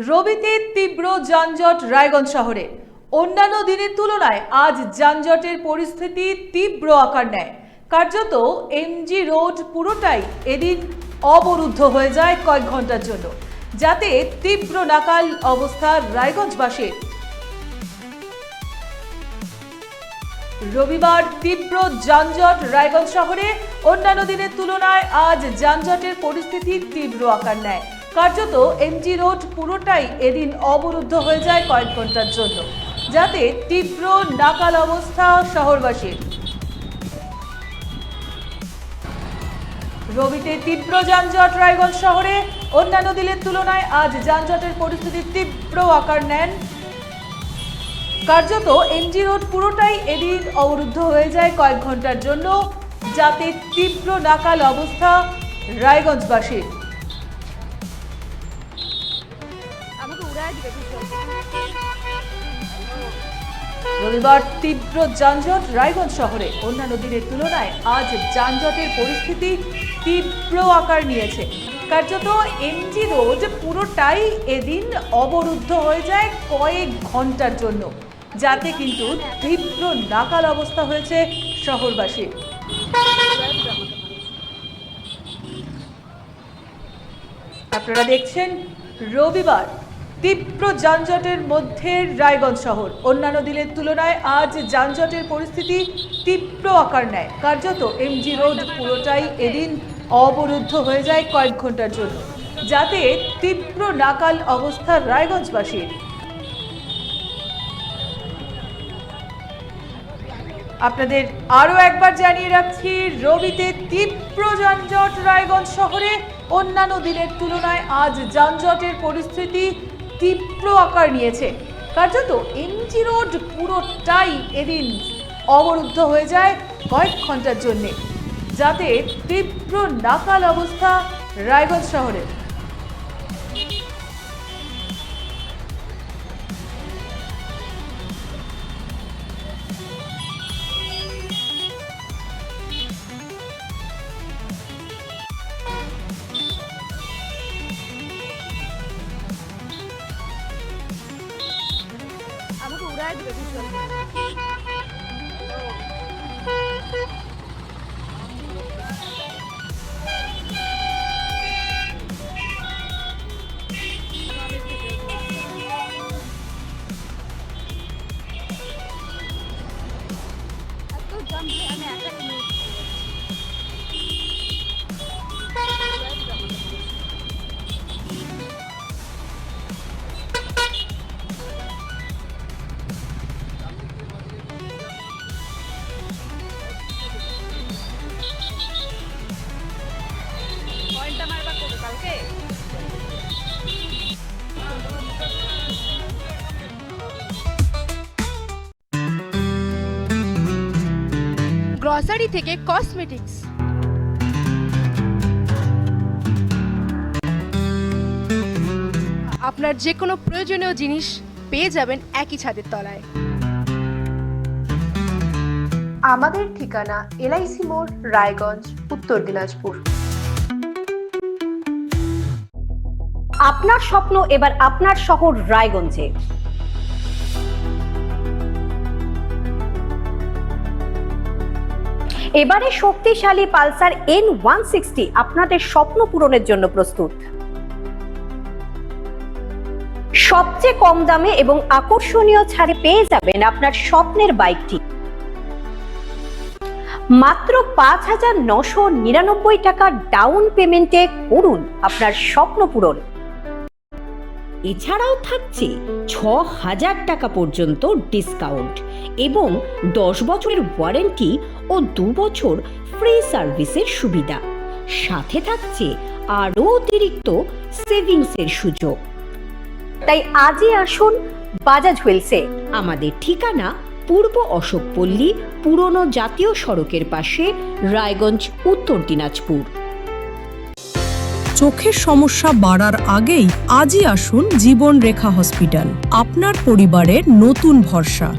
রবিতে তীব্র যানজট রায়গঞ্জ শহরে। অন্যান্য দিনের তুলনায় আজ যানজটের পরিস্থিতি তীব্র আকার নেয়। কার্যত এমজি রোড পুরোটাই এদিন অবরুদ্ধ হয়ে যায় কয়েক ঘন্টার জন্য, যাতে তীব্র নাকাল অবস্থা রায়গঞ্জবাসীর। রবিবার তীব্র যানজট রায়গঞ্জ শহরে। অন্যান্য দিনের তুলনায় আজ যানজটের পরিস্থিতি তীব্র আকার নেয়। কার্যত এমজি রোড পুরোটাই এদিন অবরুদ্ধ হয়ে যায় কয়েক ঘন্টার জন্য, যাতে তীব্র নাকাল অবস্থা শহরবাসীর। রবিতে তীব্র যানজট রায়গঞ্জ শহরে। অন্যান্য দিনের তুলনায় আজ যানজটের পরিস্থিতি তীব্র আকার নেন। কার্যত এমজি রোড পুরোটাই এদিন অবরুদ্ধ হয়ে যায় কয়েক ঘন্টার জন্য, যাতে তীব্র নাকাল অবস্থা রায়গঞ্জবাসীর। রবিবার তীব্র যানজট রায়গঞ্জ শহরে। অন্যান্য দিনের তুলনায় আজ যানজটের পরিস্থিতি তীব্র আকার নিয়েছে। কার্যত এমজি রোড পুরোটাই এদিন অবরুদ্ধ হয়ে যায় কয়েক ঘন্টার জন্য, যাতে কিন্তু তীব্র নাকাল অবস্থা হয়েছে শহরবাসীর। আপনারা দেখছেন রবিবার তীব্র যানজটের মধ্যে রায়গঞ্জ শহর। অন্যান্য দিনের তুলনায় আজ যানজটের পরিস্থিতি তীব্র আকার নেয়। কার্যত এমজি রোড পুরোটাই এদিন অবরুদ্ধ হয়ে যায় কয়েক ঘন্টার জন্য, যাতে তীব্র নাকাল অবস্থা রায়গঞ্জবাসীর। আপনাদের আরো একবার জানিয়ে রাখছি, রবিতে তীব্র যানজট রায়গঞ্জ শহরে। অন্যান্য দিনের তুলনায় আজ যানজটের পরিস্থিতি তীব্র আকার নিয়েছে। কার্যত এমজি রোড পুরোটাই এদিন অবরুদ্ধ হয়ে যায় কয়েক ঘন্টার জন্য, যাতে তীব্র নাকাল অবস্থা রায়গঞ্জ শহরে। আমাকে উড়ায় দিবে ভীষণ। এত জাম যে আমি একা নিয়ে পয়েন্টটা মারবা কবে কালকে? গ্রসারি থেকে কসমেটিক্স, আপনার যে কোনো প্রয়োজনীয় জিনিস পেয়ে যাবেন একই ছাদের তলায়। আমাদের ঠিকানা এলআইসি মোড়, রায়গঞ্জ, উত্তর দিনাজপুর। আপনার স্বপ্ন এবার আপনার শহর রায়গঞ্জে। এবারে শক্তিশালী পালসার N160 আপনাদের স্বপ্ন পূরণের জন্য প্রস্তুত। সবচেয়ে কম দামে এবং আকর্ষণীয় ছাড়ে পেয়ে যাবেন আপনার স্বপ্নের বাইকটি। মাত্র ৫,৯৯৯ টাকা ডাউন পেমেন্টে করুন আপনার স্বপ্ন পূরণ। এছাড়াও থাকছে ৬,০০০ টাকা পর্যন্ত ডিসকাউন্ট এবং ১০ বছরের ওয়ারেন্টি ও ২ বছর ফ্রি সার্ভিসের সুবিধা। সাথে থাকছে আরও অতিরিক্ত সেভিংসের সুযোগ। তাই আজই আসুন বাজাজ হুইলসে। আমাদের ঠিকানা পূর্ব অশোকপল্লী, পুরনো জাতীয় সড়কের পাশে, রায়গঞ্জ, উত্তর দিনাজপুর। চোখের সমস্যা বাড়ার আগেই আজই আসুন জীবন রেখা হসপিটাল, আপনার পরিবারের নতুন ভরসা।